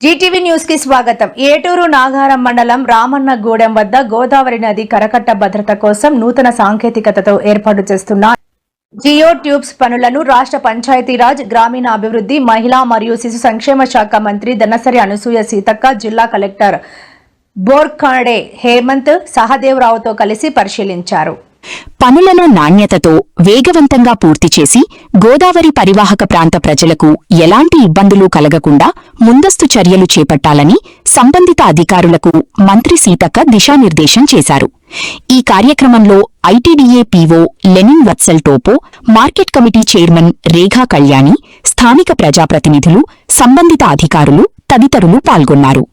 Zee TV news కి స్వాగతం. ఏటూరు నాగారం మండలం రామన్నగూడెం వద్ద గోదావరి నది కరకట్ట భద్రత కోసం నూతన సాంకేతికతతో ఏర్పాటు చేస్తున్న జియో ట్యూబ్స్ పనులను రాష్ట్ర పంచాయతీరాజ్, గ్రామీణాభివృద్ధి, మహిళా మరియు శిశు సంక్షేమ శాఖ మంత్రి దనసరి అనసూయ సీతక్క, జిల్లా కలెక్టర్ బోర్ఖాడే హేమంత్ సహదేవరావుతో కలిసి పరిశీలించారు. పనులను నాణ్యతతో వేగవంతంగా పూర్తి చేసి గోదావరి పరివాహక ప్రాంత ప్రజలకు ఎలాంటి ఇబ్బందులు కలగకుండా ముందస్తు చర్యలు చేపట్టాలని సంబంధిత అధికారులకు మంత్రి సీతక్క దిశానిర్దేశం చేశారు. ఈ కార్యక్రమంలో ITDA PO Lenin Vatsal Toppo, market committee chairman Rekha Kalyani, స్థానిక ప్రజాప్రతినిధులు, సంబంధిత అధికారులు తదితరులు పాల్గొన్నారు.